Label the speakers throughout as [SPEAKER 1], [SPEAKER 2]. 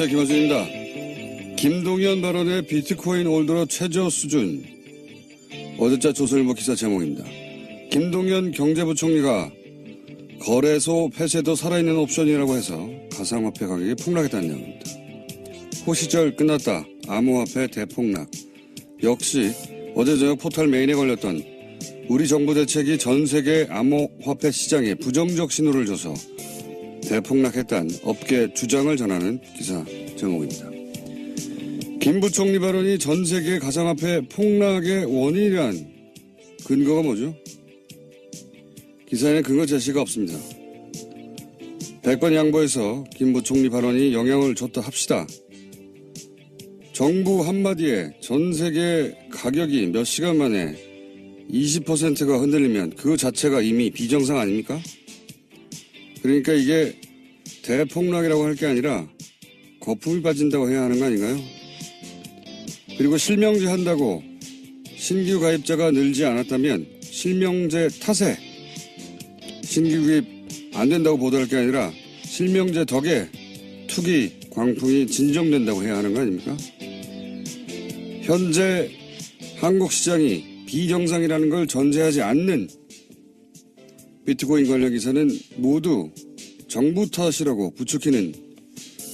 [SPEAKER 1] 안녕하세요. 김어준입니다. 김동연 발언의 비트코인 올더러 최저 수준. 어제자 조선일보 기사 제목입니다. 김동연 경제부총리가 거래소 폐쇄도 살아있는 옵션이라고 해서 가상화폐 가격이 폭락했다는 내용입니다. 호시절 끝났다. 암호화폐 대폭락. 역시 어제 저녁 포털 메인에 걸렸던 우리 정부 대책이 전 세계 암호화폐 시장에 부정적 신호를 줘서 대폭락했다는 업계 주장을 전하는 기사 제목입니다. 김 부총리 발언이 전 세계 가상화폐 폭락의 원인이란 근거가 뭐죠? 기사에는 근거 제시가 없습니다. 100번 양보해서 김 부총리 발언이 영향을 줬다 합시다. 정부 한마디에 전 세계 가격이 몇 시간 만에 20%가 흔들리면 그 자체가 이미 비정상 아닙니까? 그러니까 이게 대폭락이라고 할 게 아니라 거품이 빠진다고 해야 하는 거 아닌가요? 그리고 실명제 한다고 신규 가입자가 늘지 않았다면 실명제 탓에 신규 가입 안 된다고 보도할 게 아니라 실명제 덕에 투기 광풍이 진정된다고 해야 하는 거 아닙니까? 현재 한국 시장이 비정상이라는 걸 전제하지 않는 비트코인 관련 기사는 모두 정부 탓이라고 부추기는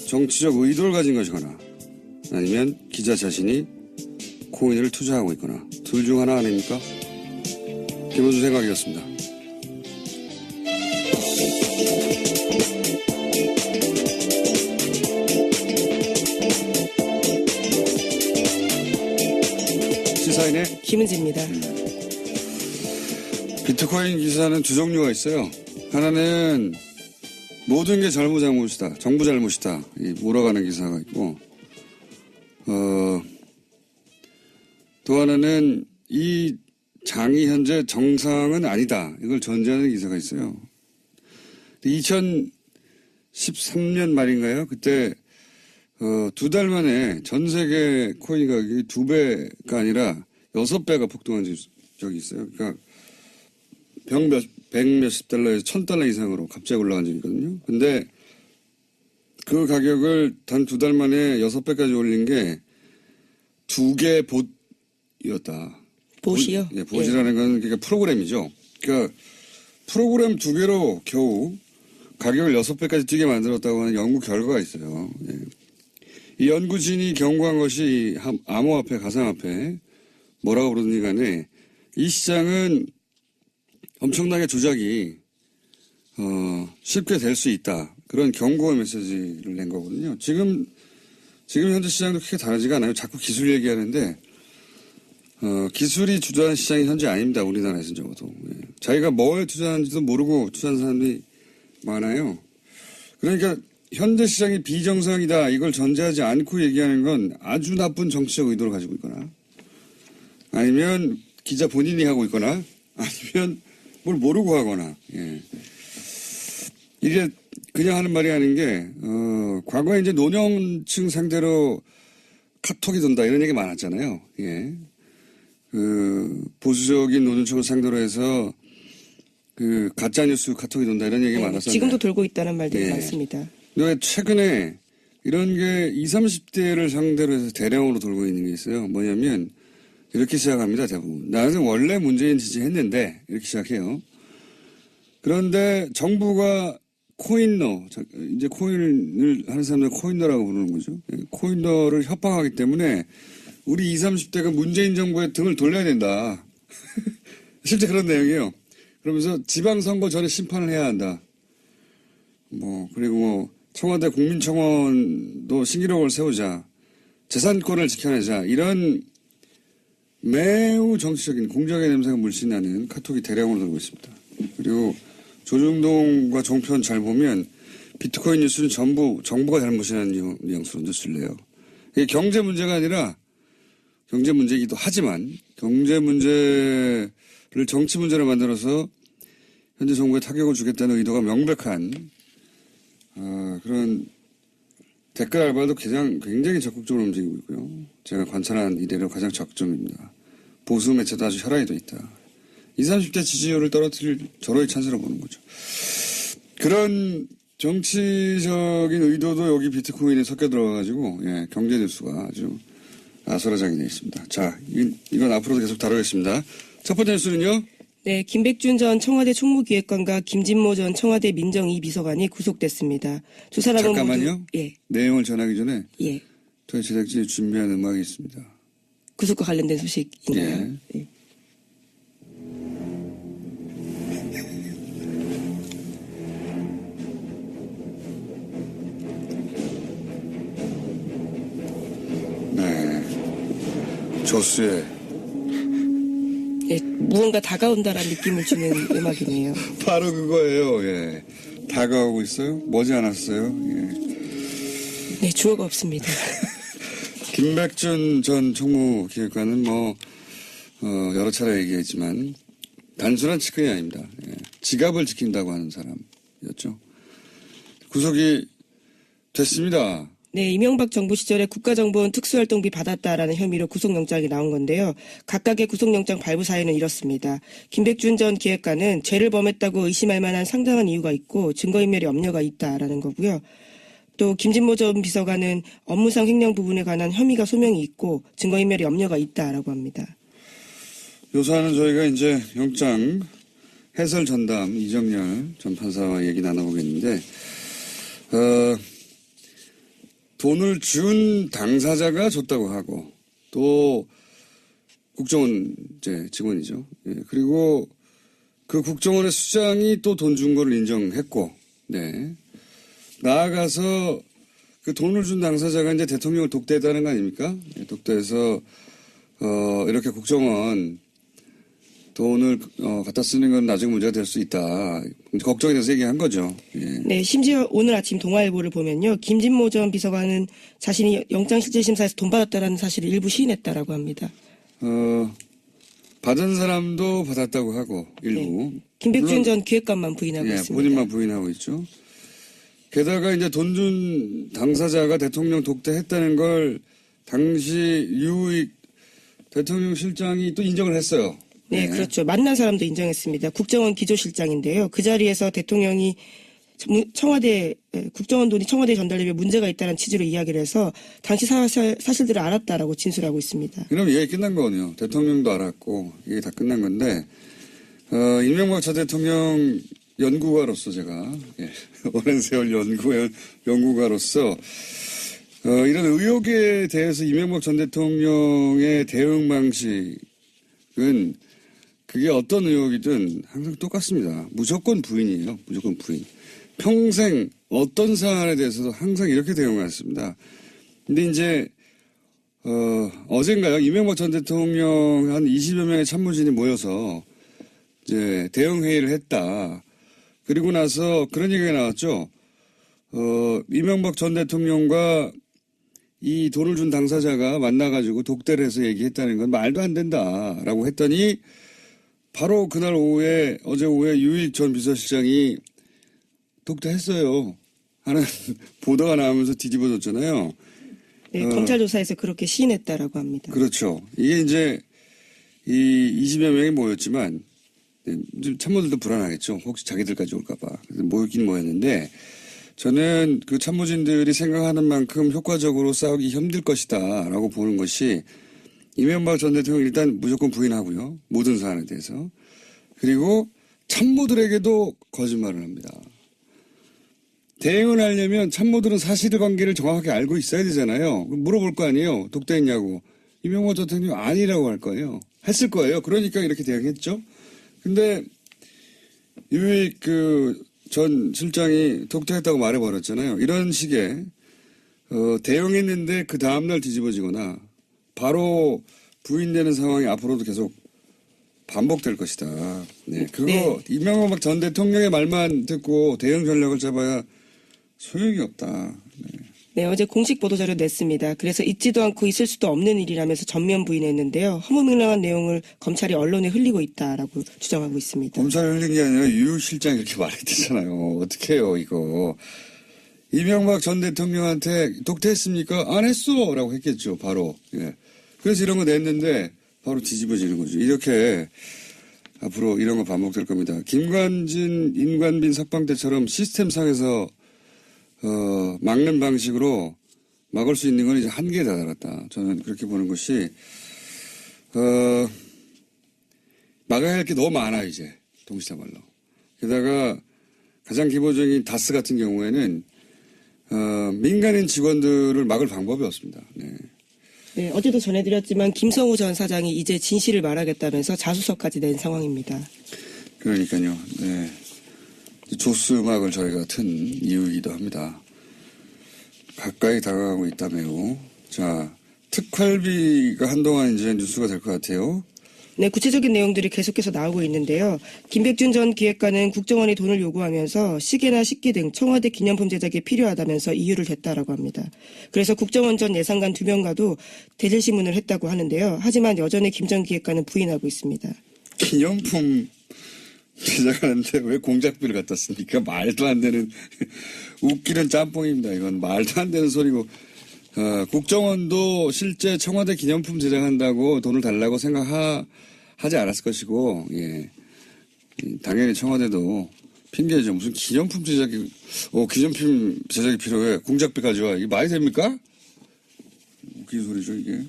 [SPEAKER 1] 정치적 의도를 가진 것이거나 아니면 기자 자신이 코인을 투자하고 있거나 둘 중 하나 아닙니까? 김원준 생각이었습니다. 시사인의
[SPEAKER 2] 김은지입니다.
[SPEAKER 1] 비트코인 기사는 두 종류가 있어요. 하나는 모든 게 잘못이다. 정부 잘못이다. 몰아가는 기사가 있고, 또 하나는 이 장이 현재 정상은 아니다. 이걸 전제하는 기사가 있어요. 2013년 말인가요? 그때, 두 달 만에 전 세계 코인 가격이 2배가 아니라 6배가 폭등한 적이 있어요. 그러니까 백 몇십 달러에서 1000달러 이상으로 갑자기 올라간 적이 있거든요. 근데 그 가격을 단 2달 만에 6배까지 올린 게 2개 봇이었다.
[SPEAKER 2] 봇이요?
[SPEAKER 1] 예, 봇이라는 건 그러니까 프로그램이죠. 그러니까 프로그램 2개로 겨우 가격을 6배까지 뛰게 만들었다고 하는 연구 결과가 있어요. 예. 이 연구진이 경고한 것이 암호화폐, 가상화폐 뭐라고 부르든지 간에 이 시장은 엄청나게 조작이 쉽게 될 수 있다. 그런 경고의 메시지를 낸 거거든요. 지금 현재 시장도 크게 다르지가 않아요. 자꾸 기술 얘기하는데 기술이 주도하는 시장이 현재 아닙니다. 우리나라에서는 적어도. 예. 자기가 뭘 투자하는지도 모르고 투자하는 사람들이 많아요. 그러니까 현재 시장이 비정상이다. 이걸 전제하지 않고 얘기하는 건 아주 나쁜 정치적 의도를 가지고 있거나 아니면 기자 본인이 하고 있거나 아니면 뭘 모르고 하거나, 예. 이게 그냥 하는 말이 아닌 게, 과거에 이제 노년층 상대로 카톡이 돈다 이런 얘기 많았잖아요. 예. 보수적인 노년층을 상대로 해서 가짜뉴스 카톡이 돈다 이런 얘기 많았었는데.
[SPEAKER 2] 지금도 돌고 있다는 말들이
[SPEAKER 1] 예.
[SPEAKER 2] 많습니다.
[SPEAKER 1] 근데 최근에 이런 게 20, 30대를 상대로 해서 대량으로 돌고 있는 게 있어요. 뭐냐면, 이렇게 시작합니다, 대부분. 나는 원래 문재인 지지했는데, 이렇게 시작해요. 그런데 정부가 코인러, 이제 코인을 하는 사람들 코인러라고 부르는 거죠. 코인러를 협박하기 때문에 우리 20, 30대가 문재인 정부의 등을 돌려야 된다. 실제 그런 내용이에요. 그러면서 지방선거 전에 심판을 해야 한다. 그리고 청와대 국민청원도 신기록을 세우자. 재산권을 지켜내자. 이런 매우 정치적인 공정의 냄새가 물씬 나는 카톡이 대량으로 돌고 있습니다. 그리고 조중동과 종편 잘 보면 비트코인 뉴스는 전부 정부가 잘못이라는 뉘앙스로 뉴스를 내요. 이게 경제 문제가 아니라 경제 문제이기도 하지만 경제 문제를 정치 문제로 만들어서 현재 정부에 타격을 주겠다는 의도가 명백한 그런 댓글 알바도 굉장히 적극적으로 움직이고 있고요. 제가 관찰한 이래로 가장 적극적입니다. 보수 매체도 아주 혈안이 돼 있다. 20, 30대 지지율을 떨어뜨릴 절호의 찬스로 보는 거죠. 그런 정치적인 의도도 여기 비트코인에 섞여 들어가가지고, 예, 경제 뉴스가 아주 아수라장이 되어 있습니다. 자, 이건 앞으로도 계속 다루겠습니다. 첫 번째 뉴스는요?
[SPEAKER 2] 네, 김백준 전 청와대 총무기획관과 김진모 전 청와대 민정이 비서관이 구속됐습니다. 두 사람은
[SPEAKER 1] 잠깐만요.
[SPEAKER 2] 모두, 예,
[SPEAKER 1] 내용을 전하기 전에
[SPEAKER 2] 예,
[SPEAKER 1] 저희 제작진이 준비한 음악이 있습니다.
[SPEAKER 2] 구속과 관련된 소식인가요?
[SPEAKER 1] 예.
[SPEAKER 2] 예.
[SPEAKER 1] 네. 조수의
[SPEAKER 2] 예, 무언가 다가온다라는 느낌을 주는 음악이네요.
[SPEAKER 1] 바로 그거예요. 예. 다가오고 있어요? 머지않았어요. 예.
[SPEAKER 2] 네, 주어가 없습니다.
[SPEAKER 1] 김백준 전 총무기획관은 여러 차례 얘기했지만 단순한 측근이 아닙니다. 예. 지갑을 지킨다고 하는 사람이었죠. 구속이 됐습니다.
[SPEAKER 2] 네, 이명박 정부 시절에 국가정보원 특수활동비 받았다라는 혐의로 구속영장이 나온 건데요. 각각의 구속영장 발부 사유는 이렇습니다. 김백준 전 기획관은 죄를 범했다고 의심할 만한 상당한 이유가 있고 증거인멸의 염려가 있다라는 거고요. 또 김진모 전 비서관은 업무상 횡령 부분에 관한 혐의가 소명이 있고 증거인멸의 염려가 있다라고 합니다.
[SPEAKER 1] 요사는 저희가 이제 영장 해설 전담 이정열 전 판사와 얘기 나눠보겠는데 돈을 준 당사자가 줬다고 하고 또 국정원 이제 직원이죠. 예, 그리고 그 국정원의 수장이 또 돈 준 거를 인정했고, 네. 나아가서 그 돈을 준 당사자가 이제 대통령을 독대했다는 거 아닙니까? 예, 독대해서 이렇게 국정원 돈을 갖다 쓰는 건 나중에 문제가 될 수 있다. 걱정이 돼서 얘기한 거죠. 예.
[SPEAKER 2] 네, 심지어 오늘 아침 동아일보를 보면요. 김진모 전 비서관은 자신이 영장실질심사에서 돈 받았다라는 사실을 일부 시인했다라고 합니다.
[SPEAKER 1] 받은 사람도 받았다고 하고 일부.
[SPEAKER 2] 네. 김백준 전 기획관만 부인하고
[SPEAKER 1] 예,
[SPEAKER 2] 있습니다.
[SPEAKER 1] 본인만 부인하고 있죠. 게다가 이제 돈 준 당사자가 대통령 독대했다는 걸 당시 유익 대통령 실장이 또 인정을 했어요.
[SPEAKER 2] 네, 그렇죠. 만난 사람도 인정했습니다. 국정원 기조실장인데요. 그 자리에서 대통령이 국정원 돈이 청와대에 전달되면 문제가 있다는 취지로 이야기를 해서 당시 사실들을 알았다라고 진술하고 있습니다.
[SPEAKER 1] 그럼 얘기 끝난 거군요. 대통령도 알았고 이게 다 끝난 건데 이명박 전 대통령 연구가로서 제가 오랜 세월 연구가로서 이런 의혹에 대해서 이명박 전 대통령의 대응 방식은 그게 어떤 의혹이든 항상 똑같습니다. 무조건 부인이에요. 무조건 부인. 평생 어떤 사안에 대해서도 항상 이렇게 대응했습니다. 근데 이제 어젠가요? 이명박 전 대통령 한 20여 명의 참모진이 모여서 이제 대응 회의를 했다. 그리고 나서 그런 얘기가 나왔죠. 이명박 전 대통령과 이 돈을 준 당사자가 만나가지고 독대를 해서 얘기했다는 건 말도 안 된다라고 했더니 바로 그날 오후에 어제 오후에 유익 전 비서실장이 독대했어요 하는 보도가 나오면서 뒤집어졌잖아요.
[SPEAKER 2] 네, 검찰 조사에서 그렇게 시인했다라고 합니다.
[SPEAKER 1] 그렇죠. 이게 이제 이 20여 명이 모였지만 참모들도 불안하겠죠. 혹시 자기들까지 올까봐. 모였긴 모였는데 저는 그 참모진들이 생각하는 만큼 효과적으로 싸우기 힘들 것이다라고 보는 것이 이명박 전 대통령 일단 무조건 부인하고요. 모든 사안에 대해서. 그리고 참모들에게도 거짓말을 합니다. 대응을 하려면 참모들은 사실관계를 정확하게 알고 있어야 되잖아요. 물어볼 거 아니에요. 독대했냐고. 이명박 전 대통령 아니라고 할 거예요. 했을 거예요. 그러니까 이렇게 대응했죠. 근데 유익 전 실장이 독대했다고 말해버렸잖아요. 이런 식의 대응했는데 그 다음날 뒤집어지거나 바로 부인되는 상황이 앞으로도 계속 반복될 것이다. 네, 그거
[SPEAKER 2] 네.
[SPEAKER 1] 이명박 전 대통령의 말만 듣고 대응 전략을 잡아야 소용이 없다.
[SPEAKER 2] 네, 어제 공식 보도자료 냈습니다. 그래서 있지도 않고 있을 수도 없는 일이라면서 전면 부인했는데요. 허무맹랑한 내용을 검찰이 언론에 흘리고 있다라고 주장하고 있습니다.
[SPEAKER 1] 검찰이 흘린 게 아니라 유 실장이 이렇게 말했잖아요. 어떻게 해요, 이거. 이명박 전 대통령한테 독대했습니까? 안 했어! 라고 했겠죠, 바로. 예. 그래서 이런 거 냈는데 바로 뒤집어지는 거죠. 이렇게 앞으로 이런 거 반복될 겁니다. 김관진, 임관빈 석방 때처럼 시스템상에서 막는 방식으로 막을 수 있는 건 이제 한계에 다다랐다. 저는 그렇게 보는 것이, 막아야 할 게 너무 많아, 이제. 동시다발로. 게다가 가장 기본적인 다스 같은 경우에는, 민간인 직원들을 막을 방법이 없습니다. 네.
[SPEAKER 2] 네, 어제도 전해드렸지만 김성우 전 사장이 이제 진실을 말하겠다면서 자수서까지 낸 상황입니다.
[SPEAKER 1] 그러니까요. 네. 조스 음악을 저희가 튼 이유이기도 합니다. 가까이 다가가고 있다며요. 자, 특활비가 한동안 이제 뉴스가 될 것 같아요.
[SPEAKER 2] 네, 구체적인 내용들이 계속해서 나오고 있는데요. 김백준 전 기획관은 국정원이 돈을 요구하면서 시계나 식기 등 청와대 기념품 제작에 필요하다면서 이유를 댔다라고 합니다. 그래서 국정원 전 예산관 2명과도 대질신문을 했다고 하는데요. 하지만 여전히 김 전 기획관은 부인하고 있습니다.
[SPEAKER 1] 기념품 제작하는데 왜 공작비를 갖다 씁니까? 말도 안 되는 웃기는 짬뽕입니다. 이건 말도 안 되는 소리고. 국정원도 실제 청와대 기념품 제작한다고 돈을 달라고 생각하지 않았을 것이고, 예. 당연히 청와대도 핑계죠. 무슨 기념품 제작이 필요해. 공작비 가져와. 이게 말이 됩니까? 웃긴 소리죠, 이게.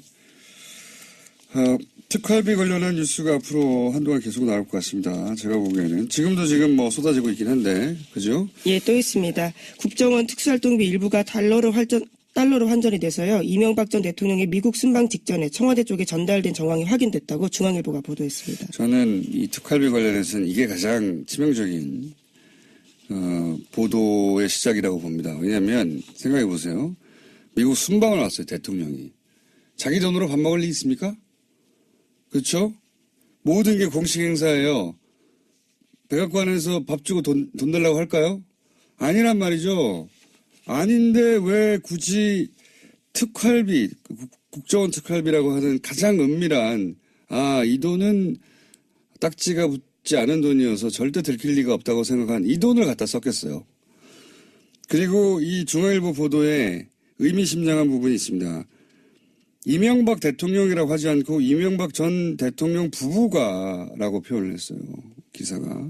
[SPEAKER 1] 특활비 관련한 뉴스가 앞으로 한동안 계속 나올 것 같습니다. 제가 보기에는. 지금 뭐 쏟아지고 있긴 한데, 그죠?
[SPEAKER 2] 예, 또 있습니다. 국정원 특수활동비 일부가 달러로 환전이 돼서요. 이명박 전 대통령의 미국 순방 직전에 청와대 쪽에 전달된 정황이 확인됐다고 중앙일보가 보도했습니다.
[SPEAKER 1] 저는 이 특활비 관련해서는 이게 가장 치명적인 보도의 시작이라고 봅니다. 왜냐하면 생각해 보세요. 미국 순방을 왔어요. 대통령이. 자기 돈으로 밥 먹을 리 있습니까? 그렇죠? 모든 게 공식 행사예요. 백악관에서 밥 주고 돈 달라고 할까요? 아니란 말이죠. 아닌데 왜 굳이 특활비, 국정원 특활비라고 하는 가장 은밀한, 이 돈은 딱지가 붙지 않은 돈이어서 절대 들킬 리가 없다고 생각한 이 돈을 갖다 썼겠어요. 그리고 이 중앙일보 보도에 의미심장한 부분이 있습니다. 이명박 대통령이라고 하지 않고 이명박 전 대통령 부부가라고 표현을 했어요. 기사가.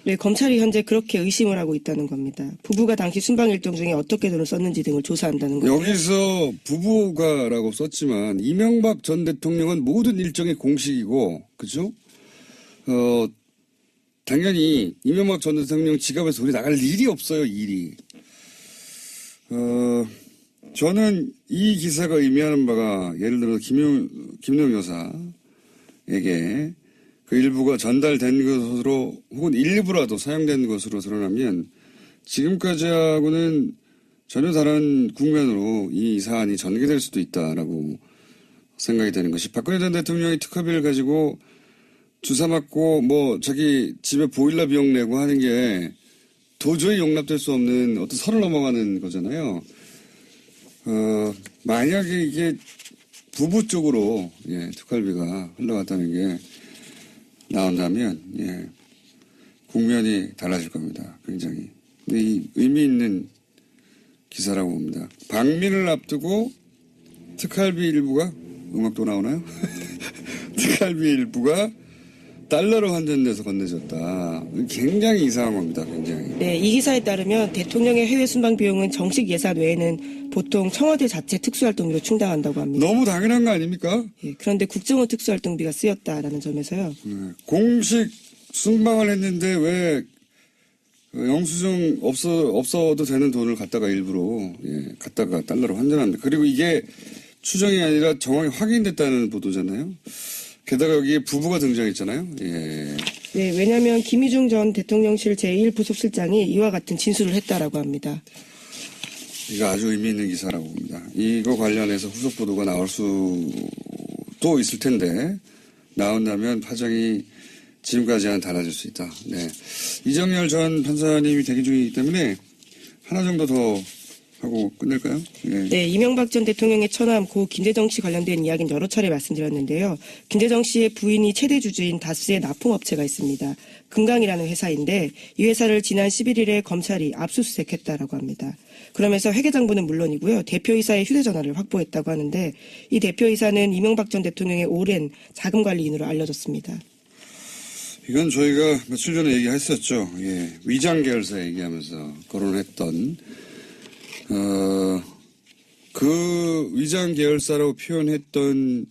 [SPEAKER 2] 네, 검찰이 현재 그렇게 의심을 하고 있다는 겁니다. 부부가 당시 순방 일정 중에 어떻게 돈을 썼는지 등을 조사한다는 거예요.
[SPEAKER 1] 여기서 부부가라고 썼지만 이명박 전 대통령은 모든 일정이 공식이고, 그죠? 당연히 이명박 전 대통령 지갑에서 돈이 나갈 일이 없어요, 일이. 저는 이 기사가 의미하는 바가 예를 들어 김용 여사에게 그 일부가 전달된 것으로 혹은 일부라도 사용된 것으로 드러나면 지금까지하고는 전혀 다른 국면으로 이 사안이 전개될 수도 있다라고 생각이 되는 것이 박근혜 전 대통령이 특활비를 가지고 주사 맞고 뭐 자기 집에 보일러 비용 내고 하는 게 도저히 용납될 수 없는 어떤 선을 넘어가는 거잖아요. 만약에 이게 부부 쪽으로 특활비가 흘러갔다는 게 나온다면 국면이 달라질 겁니다. 굉장히. 근데 이 의미 있는 기사라고 봅니다. 방민을 앞두고 특활비 일부가 음악도 나오나요? 특활비 일부가 달러로 환전돼서 건네졌다. 굉장히 이상한 겁니다. 굉장히.
[SPEAKER 2] 네, 이 기사에 따르면 대통령의 해외 순방 비용은 정식 예산 외에는 보통 청와대 자체 특수활동비로 충당한다고 합니다.
[SPEAKER 1] 너무 당연한 거 아닙니까?
[SPEAKER 2] 예, 그런데 국정원 특수활동비가 쓰였다라는 점에서요.
[SPEAKER 1] 공식 순방을 했는데 왜 영수증 없어도 되는 돈을 갖다가 일부러 갖다가 달러로 환전합니다. 그리고 이게 추정이 아니라 정확히 확인됐다는 보도잖아요. 게다가 여기에 부부가 등장했잖아요. 예.
[SPEAKER 2] 네, 왜냐하면 김희중 전 대통령실 제1부속실장이 이와 같은 진술을 했다라고 합니다.
[SPEAKER 1] 이거 아주 의미 있는 기사라고 봅니다. 이거 관련해서 후속 보도가 나올 수도 있을 텐데 나온다면 파장이 지금까지와는 달라질 수 있다. 네. 이정열 전 판사님이 대기 중이기 때문에 하나 정도 더 하고 끝낼까요? 네.
[SPEAKER 2] 네, 이명박 전 대통령의 처남 고 김대정 씨 관련된 이야기는 여러 차례 말씀드렸는데요. 김대정 씨의 부인이 최대 주주인 다스의 납품업체가 있습니다. 금강이라는 회사인데 이 회사를 지난 11일에 검찰이 압수수색했다라고 합니다. 그러면서 회계장부는 물론이고요. 대표이사의 휴대전화를 확보했다고 하는데 이 대표이사는 이명박 전 대통령의 오랜 자금관리인으로 알려졌습니다.
[SPEAKER 1] 이건 저희가 며칠 전에 얘기했었죠. 예. 위장 계열사 얘기하면서 거론했던 그 위장 계열사라고 표현했던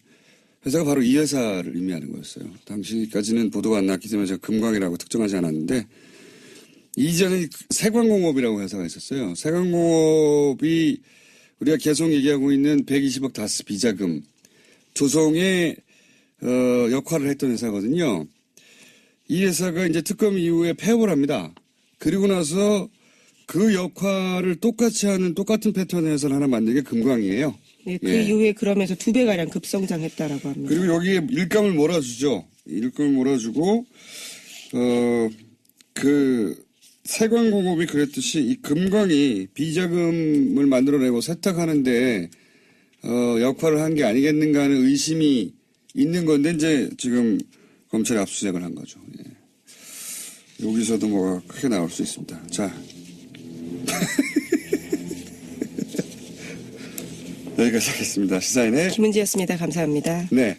[SPEAKER 1] 회사가 바로 이 회사를 의미하는 거였어요. 당시까지는 보도가 안 났기 때문에 제가 금광이라고 특정하지 않았는데, 이전에 세광공업이라고 회사가 있었어요. 세광공업이 우리가 계속 얘기하고 있는 120억 다스 비자금 조성의 역할을 했던 회사거든요. 이 회사가 이제 특검 이후에 폐업을 합니다. 그리고 나서 그 역할을 똑같이 하는 똑같은 패턴의 회사를 하나 만든 게 금광이에요.
[SPEAKER 2] 네, 그 이후에 그러면서 2배가량 급성장했다라고 합니다.
[SPEAKER 1] 그리고 여기에 일감을 몰아주죠. 일감을 몰아주고, 세광공업이 그랬듯이 이 금광이 비자금을 만들어내고 세탁하는데, 역할을 한 게 아니겠는가 하는 의심이 있는 건데, 이제 지금 검찰이 압수수색을 한 거죠. 예. 여기서도 뭐가 크게 나올 수 있습니다. 자. 여기까지 하겠습니다. 시사인의
[SPEAKER 2] 김은지였습니다. 감사합니다.
[SPEAKER 1] 네.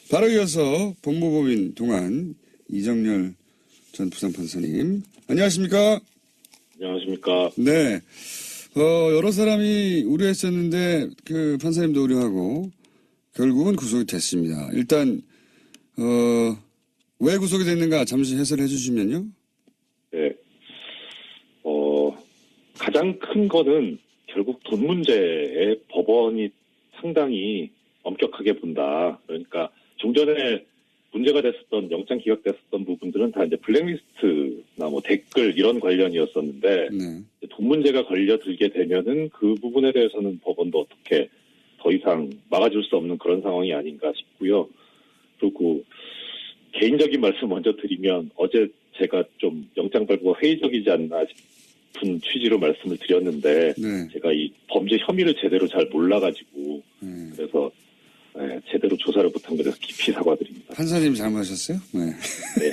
[SPEAKER 1] 바로 이어서 법무법인 동안 이정열 전 부장판사님. 안녕하십니까?
[SPEAKER 3] 안녕하십니까?
[SPEAKER 1] 네. 여러 사람이 우려했었는데 그 판사님도 우려하고 결국은 구속이 됐습니다. 일단 왜 구속이 됐는가 잠시 해설해 주시면요.
[SPEAKER 3] 네. 가장 큰 거는 결국 돈 문제에 법원이 상당히 엄격하게 본다. 그러니까 종전에 문제가 됐었던 영장 기각됐었던 부분들은 다 이제 블랙리스트나 뭐 댓글 이런 관련이었었는데
[SPEAKER 1] 네.
[SPEAKER 3] 돈 문제가 걸려들게 되면은 그 부분에 대해서는 법원도 어떻게 더 이상 막아줄 수 없는 그런 상황이 아닌가 싶고요. 그리고 개인적인 말씀 먼저 드리면 어제 제가 좀 영장 발부가 회의적이지 않나 싶은 취지로 말씀을 드렸는데
[SPEAKER 1] 네.
[SPEAKER 3] 제가 이 범죄 혐의를 제대로 잘 몰라가지고 그래서 제대로 조사를 못한 것에 깊이 사과드립니다.
[SPEAKER 1] 판사님 잘못하셨어요? 네.
[SPEAKER 3] 네.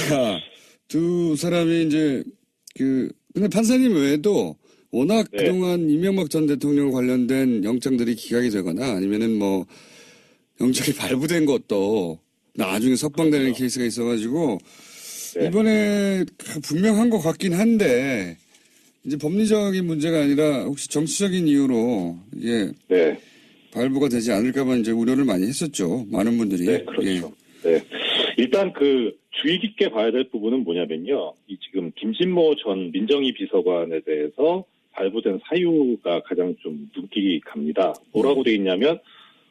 [SPEAKER 1] 자, 두 사람이 이제 근데 판사님 외에도 워낙
[SPEAKER 3] 네.
[SPEAKER 1] 그동안 이명박 전 대통령 관련된 영장들이 기각이 되거나 아니면은 뭐 영장이 발부된 것도 나중에 석방되는
[SPEAKER 3] 그렇죠.
[SPEAKER 1] 케이스가 있어가지고
[SPEAKER 3] 네.
[SPEAKER 1] 이번에 분명한 것 같긴 한데 이제 법리적인 문제가 아니라 혹시 정치적인 이유로 이게
[SPEAKER 3] 네.
[SPEAKER 1] 발부가 되지 않을까봐 이제 우려를 많이 했었죠. 많은 분들이.
[SPEAKER 3] 네, 그렇죠.
[SPEAKER 1] 예.
[SPEAKER 3] 네. 일단 주의 깊게 봐야 될 부분은 뭐냐면요. 이 지금 김진모 전 민정위 비서관에 대해서 발부된 사유가 가장 좀 눈길이 갑니다. 뭐라고 돼 있냐면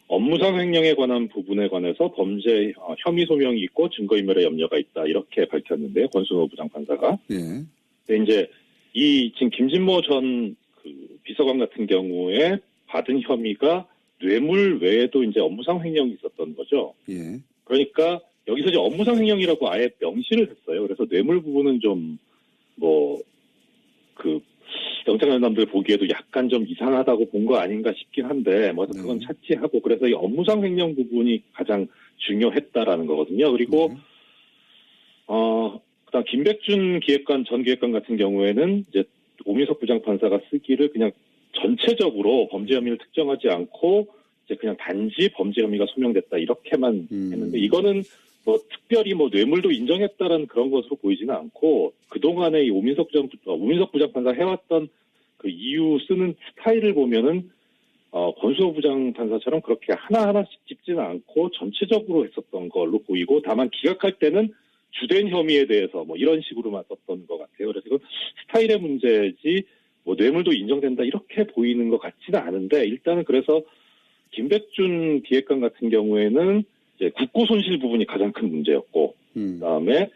[SPEAKER 3] 업무상 횡령에 관한 부분에 관해서 범죄 혐의 소명이 있고 증거인멸의 염려가 있다. 이렇게 밝혔는데요. 권순호 부장판사가.
[SPEAKER 1] 예.
[SPEAKER 3] 근데 이제 지금 김진모 전 비서관 같은 경우에 받은 혐의가 뇌물 외에도 이제 업무상 횡령이 있었던 거죠.
[SPEAKER 1] 예.
[SPEAKER 3] 그러니까 여기서 이제 업무상 횡령이라고 아예 명시를 했어요. 그래서 뇌물 부분은 좀 영장전담들 보기에도 약간 좀 이상하다고 본 거 아닌가 싶긴 한데 뭐 그건 차치하고 그래서 이 업무상 횡령 부분이 가장 중요했다라는 거거든요. 그리고 그다음 김백준 전 기획관 같은 경우에는 이제 오민석 부장판사가 쓰기를 그냥 전체적으로 범죄 혐의를 특정하지 않고 이제 그냥 단지 범죄 혐의가 소명됐다 이렇게만 했는데 이거는 뭐 특별히 뭐 뇌물도 인정했다라는 그런 것으로 보이지는 않고 그동안에 이 오민석 부장판사 해왔던 그 이유 쓰는 스타일을 보면은 권수호 부장판사처럼 그렇게 하나하나씩 짚지는 않고 전체적으로 했었던 걸로 보이고 다만 기각할 때는 주된 혐의에 대해서 뭐 이런 식으로만 썼던 것 같아요. 그래서 이건 스타일의 문제지 뭐 뇌물도 인정된다 이렇게 보이는 것 같지는 않은데 일단은 그래서 김백준 기획관 같은 경우에는 이제 국고 손실 부분이 가장 큰 문제였고 그다음에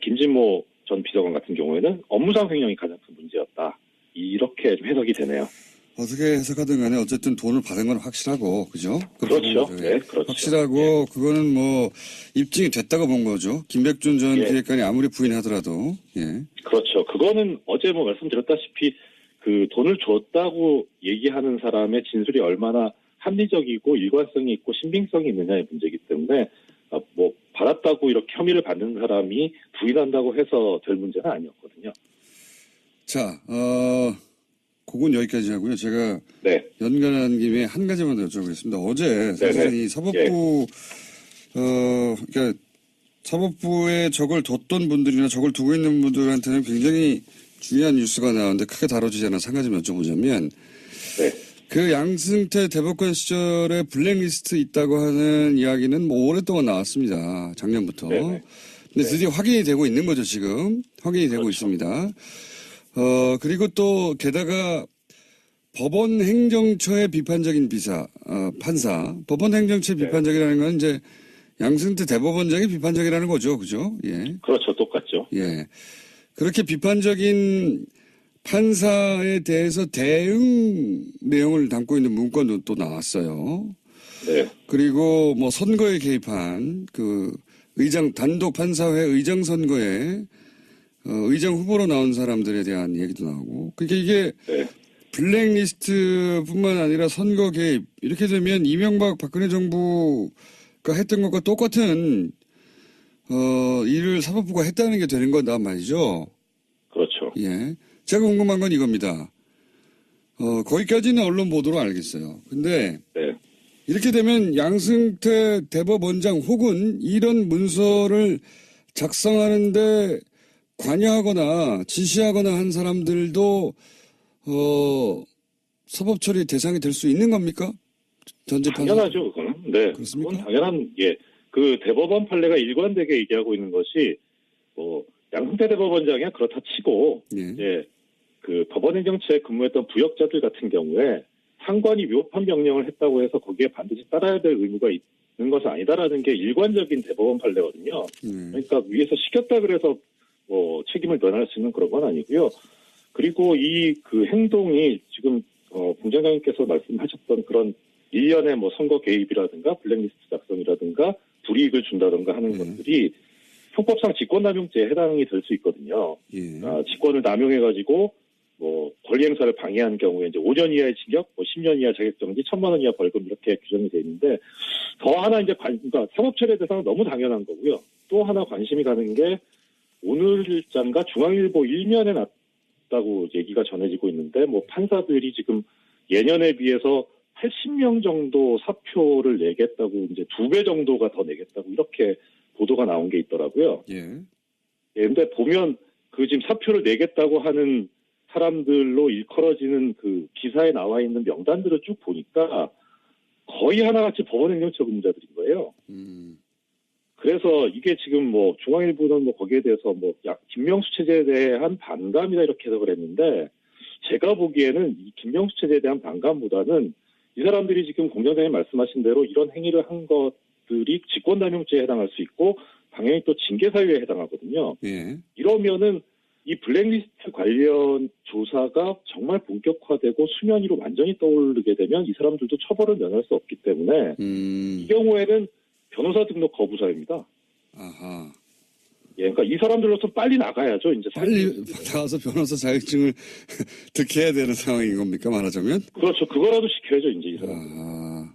[SPEAKER 3] 김진모 전 비서관 같은 경우에는 업무상 횡령이 가장 큰 문제였다. 이렇게 좀 해석이 되네요.
[SPEAKER 1] 어떻게 해석하든 간에 어쨌든 돈을 받은 건 확실하고, 그죠?
[SPEAKER 3] 그렇죠. 네, 그렇죠.
[SPEAKER 1] 확실하고,
[SPEAKER 3] 네.
[SPEAKER 1] 그거는 뭐, 입증이 됐다고 본 거죠. 김백준 전 기획관이 아무리 부인하더라도, 예.
[SPEAKER 3] 그렇죠. 그거는 어제 뭐 말씀드렸다시피 그 돈을 줬다고 얘기하는 사람의 진술이 얼마나 합리적이고 일관성이 있고 신빙성이 있느냐의 문제이기 때문에 뭐 받았다고 이렇게 혐의를 받는 사람이 부인한다고 해서 될 문제는 아니었거든요.
[SPEAKER 1] 자, 그건 여기까지 하고요. 제가
[SPEAKER 3] 네.
[SPEAKER 1] 연결한 김에 한 가지만 더 여쭤보겠습니다. 어제 사실 이 사법부, 그러니까 사법부에 적을 뒀던 분들이나 적을 두고 있는 분들한테는 굉장히 중요한 뉴스가 나오는데 크게 다뤄지지 않아서 한 가지 여쭤보자면
[SPEAKER 3] 네.
[SPEAKER 1] 그 양승태 대법관 시절에 블랙리스트 있다고 하는 이야기는 뭐 오랫동안 나왔습니다. 작년부터.
[SPEAKER 3] 네네.
[SPEAKER 1] 근데 드디어 확인이 되고 있는 거죠, 지금. 확인이 되고
[SPEAKER 3] 그렇죠.
[SPEAKER 1] 있습니다. 그리고 또 게다가 법원 행정처의 비판적인 판사. 법원 행정처의
[SPEAKER 3] 네.
[SPEAKER 1] 비판적이라는 건 이제 양승태 대법원장이 비판적이라는 거죠. 그죠? 예.
[SPEAKER 3] 그렇죠. 똑같죠.
[SPEAKER 1] 예. 그렇게 비판적인 판사에 대해서 대응 내용을 담고 있는 문건도 또 나왔어요.
[SPEAKER 3] 네.
[SPEAKER 1] 그리고 뭐 선거에 개입한 그 단독 판사회 의장 선거에 의장 후보로 나온 사람들에 대한 얘기도 나오고. 그러니까 이게
[SPEAKER 3] 네.
[SPEAKER 1] 블랙리스트뿐만 아니라 선거 개입 이렇게 되면 이명박 박근혜 정부가 했던 것과 똑같은 일을 사법부가 했다는 게 되는 거다 말이죠.
[SPEAKER 3] 그렇죠.
[SPEAKER 1] 예. 제가 궁금한 건 이겁니다. 거기까지는 언론 보도로 알겠어요. 근데
[SPEAKER 3] 네.
[SPEAKER 1] 이렇게 되면 양승태 대법원장 혹은 이런 문서를 작성하는데 관여하거나 지시하거나 한 사람들도 사법 처리 대상이 될 수 있는 겁니까? 전제 판사.
[SPEAKER 3] 당연하죠, 그거는. 네.
[SPEAKER 1] 그렇습니까?
[SPEAKER 3] 그건 당연한, 예. 그 대법원 판례가 일관되게 얘기하고 있는 것이, 양승태 대법원장이야 그렇다 치고,
[SPEAKER 1] 예.
[SPEAKER 3] 이제 그 법원행정처에 근무했던 부역자들 같은 경우에 상관이 위법한 명령을 했다고 해서 거기에 반드시 따라야 될 의무가 있는 것은 아니다라는 게 일관적인 대법원 판례거든요. 그러니까 위에서 시켰다 그래서 책임을 면할 수 있는 그런 건 아니고요. 그리고 이 그 행동이 지금 공장장님께서 말씀하셨던 그런 일련의 선거 개입이라든가 블랙리스트 작성이라든가 불이익을 준다든가 하는 것들이 형법상 직권남용죄에 해당이 될 수 있거든요.
[SPEAKER 1] 예.
[SPEAKER 3] 직권을 남용해가지고 권리 행사를 방해한 경우에 이제 5년 이하의 징역, 10년 이하 자격정지, 1,000만 원 이하 벌금 이렇게 규정이 돼 있는데 더 하나 이제 그러니까 사법처리 대상은 너무 당연한 거고요. 또 하나 관심이 가는 게 오늘자인가 중앙일보 1면에 났다고 얘기가 전해지고 있는데 판사들이 지금 예년에 비해서 80명 정도 사표를 내겠다고 이제 2배 정도가 더 내겠다고 이렇게 보도가 나온 게 있더라고요.
[SPEAKER 1] 예.
[SPEAKER 3] 예, 근데 보면 그 지금 사표를 내겠다고 하는 사람들로 일컬어지는 그 기사에 나와 있는 명단들을 쭉 보니까 거의 하나같이 법원행정처 근무자들인 거예요. 그래서 이게 지금 중앙일보는 거기에 대해서 김명수 체제에 대한 반감이다 이렇게 해석을 했는데 제가 보기에는 이 김명수 체제에 대한 반감보다는 이 사람들이 지금 공장장님 말씀하신 대로 이런 행위를 한 것들이 직권남용죄에 해당할 수 있고 당연히 또 징계사유에 해당하거든요.
[SPEAKER 1] 예.
[SPEAKER 3] 이러면은 이 블랙리스트 관련 조사가 정말 본격화되고 수면 위로 완전히 떠오르게 되면 이 사람들도 처벌을 면할 수 없기 때문에 이 경우에는 변호사 등록 거부 사유입니다.
[SPEAKER 1] 아하.
[SPEAKER 3] 예, 그러니까 이 사람들로서 빨리 나가야죠. 이제
[SPEAKER 1] 빨리 나가서 변호사 자격증을 득해야 되는 상황인 겁니까? 말하자면?
[SPEAKER 3] 그렇죠. 그거라도 시켜야죠. 이제 이 사람.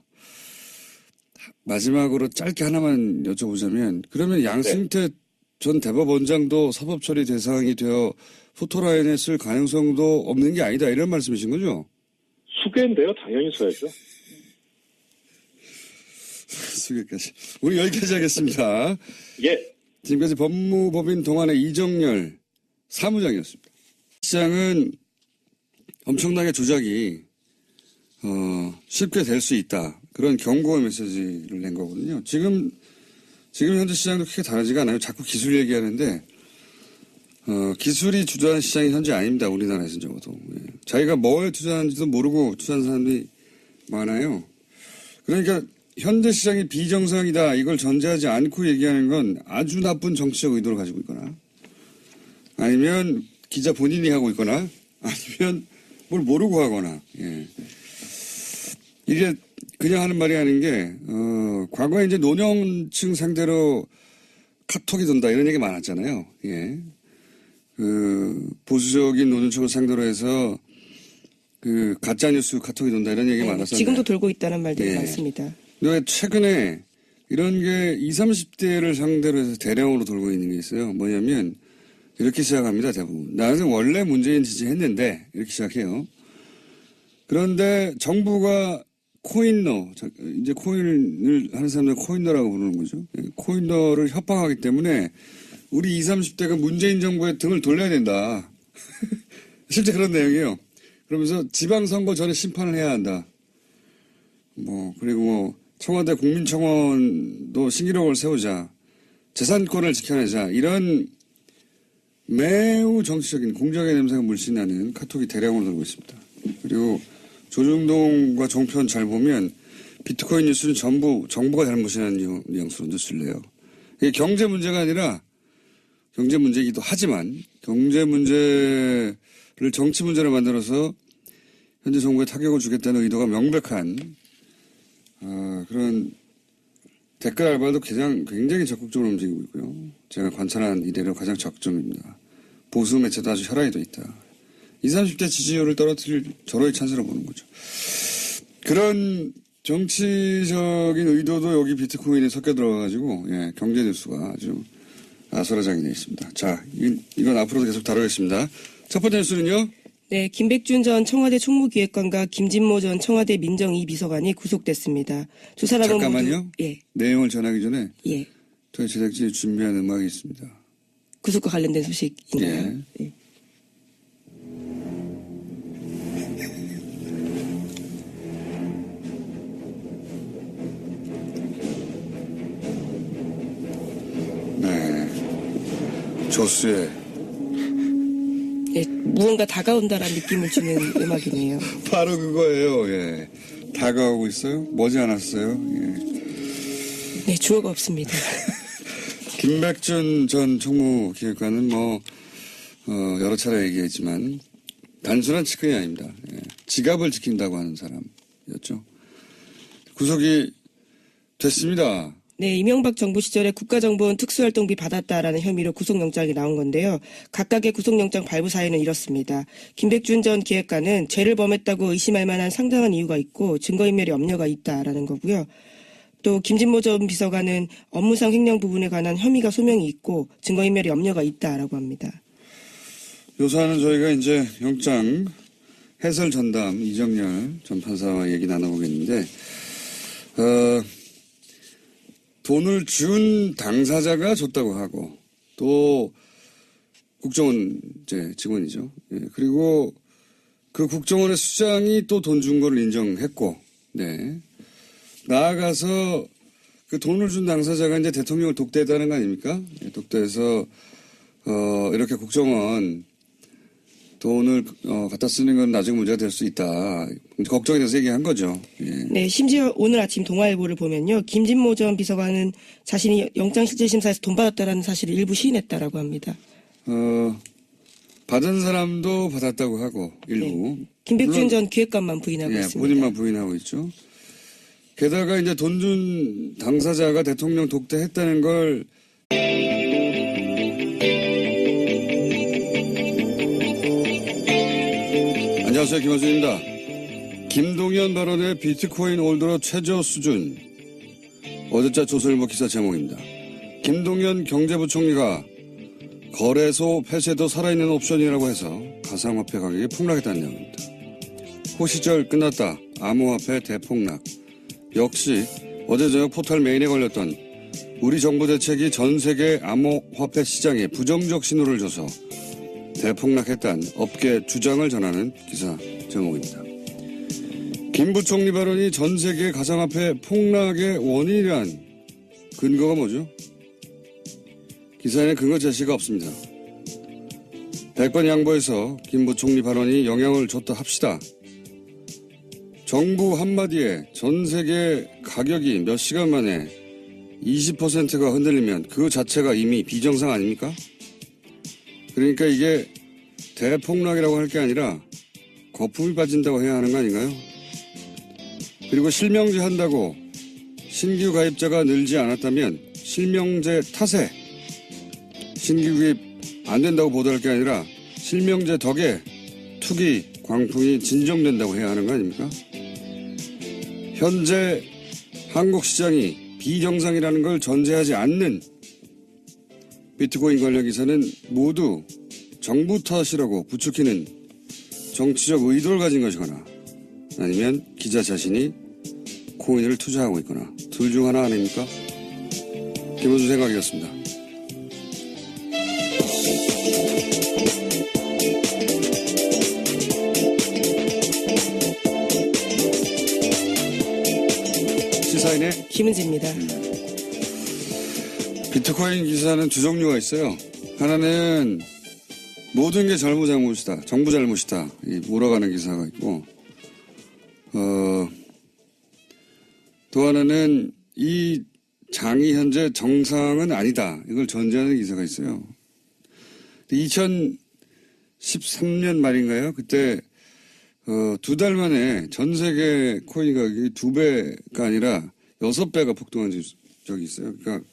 [SPEAKER 1] 마지막으로 짧게 하나만 여쭤보자면 그러면 양승태 전 대법원장도 사법처리 대상이 되어 포토라인에 쓸 가능성도 없는 게 아니다 이런 말씀이신 거죠?
[SPEAKER 3] 수괴인데요. 당연히 써야죠.
[SPEAKER 1] 수괴까지. 우리 여기까지 하겠습니다.
[SPEAKER 3] 예.
[SPEAKER 1] 지금까지 법무법인 동안의 이정열 사무장이었습니다. 시장은 엄청나게 조작이 쉽게 될 수 있다. 그런 경고의 메시지를 낸 거거든요. 지금 현재 시장도 크게 다르지가 않아요. 자꾸 기술 얘기하는데 기술이 주도하는 시장이 현재 아닙니다. 우리나라에서는 적어도. 예. 자기가 뭘 투자하는지도 모르고 투자하는 사람들이 많아요. 그러니까 현재 시장이 비정상이다. 이걸 전제하지 않고 얘기하는 건 아주 나쁜 정치적 의도를 가지고 있거나 아니면 기자 본인이 하고 있거나 아니면 뭘 모르고 하거나. 예. 이게 그냥 하는 말이 아닌 게 과거에 이제 노년층 상대로 카톡이 돈다 이런 얘기 많았잖아요. 예. 그 보수적인 노년층을 상대로 해서 그 가짜뉴스 카톡이 돈다 이런 얘기 많았었는데
[SPEAKER 2] 지금도 돌고 있다는 말들이 많습니다.
[SPEAKER 1] 근데 최근에 이런 게 20, 30대를 상대로 해서 대량으로 돌고 있는 게 있어요. 뭐냐면 이렇게 시작합니다. 대부분. 나는 원래 문재인 지지했는데 이렇게 시작해요. 그런데 정부가 코인러, 이제 코인을 하는 사람들 코인러라고 부르는 거죠. 예, 코인러를 협박하기 때문에 우리 20, 30대가 문재인 정부의 등을 돌려야 된다. 실제 그런 내용이에요. 그러면서 지방선거 전에 심판을 해야 한다. 그리고 청와대 국민청원도 신기록을 세우자. 재산권을 지켜내자. 이런 매우 정치적인 공작의 냄새가 물씬 나는 카톡이 대량으로 돌고 있습니다. 그리고 조중동과 종편 잘 보면 비트코인 뉴스는 전부 정부가 잘못이라는 뉘앙스로 뉴스를 내요. 이게 경제 문제가 아니라 경제 문제이기도 하지만 경제 문제를 정치 문제로 만들어서 현재 정부에 타격을 주겠다는 의도가 명백한 그런 댓글 알바도 굉장히 적극적으로 움직이고 있고요. 제가 관찰한 이래로 가장 적점입니다. 보수 매체도 아주 혈안이 돼 있다. 20, 30대 지지율을 떨어뜨릴 절호의 찬스로 보는 거죠. 그런 정치적인 의도도 여기 비트코인에 섞여 들어가가지고 경제 뉴스가 아주 아수라장이 되어 있습니다. 자, 이건 앞으로도 계속 다루겠습니다. 첫 번째 뉴스는요.
[SPEAKER 2] 네, 김백준 전 청와대 총무기획관과 김진모 전 청와대 민정이 비서관이 구속됐습니다. 두 사람은
[SPEAKER 1] 잠깐만요.
[SPEAKER 2] 모두
[SPEAKER 1] 내용을 전하기 전에
[SPEAKER 2] 예.
[SPEAKER 1] 저희 제작진이 준비한 음악이 있습니다.
[SPEAKER 2] 구속과 관련된 소식인가요? 예.
[SPEAKER 1] 네. 조수의
[SPEAKER 2] 예, 무언가 다가온다라는 느낌을 주는 음악이네요.
[SPEAKER 1] 바로 그거예요. 예. 다가오고 있어요? 머지않았어요. 예.
[SPEAKER 2] 네, 주어가 없습니다.
[SPEAKER 1] 김백준 전 총무기획관은 여러 차례 얘기했지만 단순한 측근이 아닙니다. 예. 지갑을 지킨다고 하는 사람이었죠. 구속이 됐습니다.
[SPEAKER 2] 네, 이명박 정부 시절에 국가정보원 특수활동비 받았다라는 혐의로 구속영장이 나온 건데요. 각각의 구속영장 발부 사유는 이렇습니다. 김백준 전 기획관은 죄를 범했다고 의심할 만한 상당한 이유가 있고 증거인멸의 염려가 있다라는 거고요. 또 김진모 전 비서관은 업무상 횡령 부분에 관한 혐의가 소명이 있고 증거인멸의 염려가 있다라고 합니다.
[SPEAKER 1] 요사는 저희가 이제 영장 해설 전담 이정열 전 판사와 얘기 나눠보겠는데 돈을 준 당사자가 줬다고 하고 또 국정원 직원이죠. 예, 그리고 그 국정원의 수장이 또 돈 준 걸 인정했고, 네. 나아가서 그 돈을 준 당사자가 이제 대통령을 독대했다는 거 아닙니까? 예, 독대해서 이렇게 국정원 돈을 갖다 쓰는 건 나중에 문제가 될 수 있다. 걱정이 돼서 얘기한 거죠. 예.
[SPEAKER 2] 네, 심지어 오늘 아침 동아일보를 보면요. 김진모 전 비서관은 자신이 영장실질심사에서 돈 받았다라는 사실을 일부 시인했다라고 합니다.
[SPEAKER 1] 받은 사람도 받았다고 하고 일부.
[SPEAKER 2] 네. 김백준 전 기획관만 부인하고 있습니다.
[SPEAKER 1] 본인만 부인하고 있죠. 게다가 이제 돈 준 당사자가 대통령 독대했다는 걸 안녕하세요. 김원준입니다. 김동연 발언의 비트코인 올드로 최저 수준. 어제자 조선일보 기사 제목입니다. 김동연 경제부총리가 거래소 폐쇄도 살아있는 옵션이라고 해서 가상화폐 가격이 폭락했다는 내용입니다. 호시절 끝났다. 암호화폐 대폭락. 역시 어제 저녁 포털 메인에 걸렸던 우리 정부 대책이 전 세계 암호화폐 시장에 부정적 신호를 줘서 대폭락했다는 업계 주장을 전하는 기사 제목입니다. 김 부총리 발언이 전 세계 가상화폐 폭락의 원인이란 근거가 뭐죠? 기사에는 근거 제시가 없습니다. 100번 양보해서 김 부총리 발언이 영향을 줬다 합시다. 정부 한마디에 전 세계 가격이 몇 시간 만에 20%가 흔들리면 그 자체가 이미 비정상 아닙니까? 그러니까 이게 대폭락이라고 할 게 아니라 거품이 빠진다고 해야 하는 거 아닌가요? 그리고 실명제 한다고 신규 가입자가 늘지 않았다면 실명제 탓에 신규 가입 안 된다고 보도할 게 아니라 실명제 덕에 투기, 광풍이 진정된다고 해야 하는 거 아닙니까? 현재 한국 시장이 비정상이라는 걸 전제하지 않는 비트코인 관련 기사는 모두 정부 탓이라고 부추기는 정치적 의도를 가진 것이거나 아니면 기자 자신이 비트코인을 투자하고 있거나 둘 중 하나 아닙니까? 김원수 생각이었습니다. 시사인의
[SPEAKER 2] 김은지입니다.
[SPEAKER 1] 비트코인 기사는 두 종류가 있어요. 하나는 모든 게 잘못이다. 정부 잘못이다. 몰아가는 기사가 있고, 또 하나는 이 장이 현재 정상은 아니다. 이걸 전제하는 기사가 있어요. 2013년 말인가요? 그때 두 달 만에 전 세계 코인 가격이 2배가 아니라 6배가 폭등한 적이 있어요. 그러니까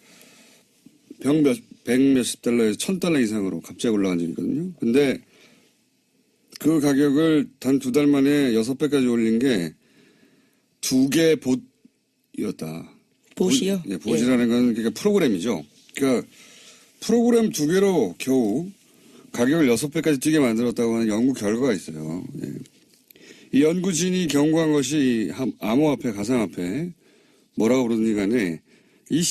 [SPEAKER 1] 백 몇십 달러에서 1000달러 이상으로 갑자기 올라간 적이 있거든요. 근데 그 가격을 단 두 달 만에 6배까지 올린 게 2개 봇이었다.
[SPEAKER 2] 봇이요?
[SPEAKER 1] 예, 봇이라는 건 그러니까 프로그램이죠. 그러니까 프로그램 2개로 겨우 가격을 6배까지 뛰게 만들었다고 하는 연구 결과가 있어요. 예. 이 연구진이 경고한 것이 암호화폐, 가상화폐 뭐라고 부르든지 간에 이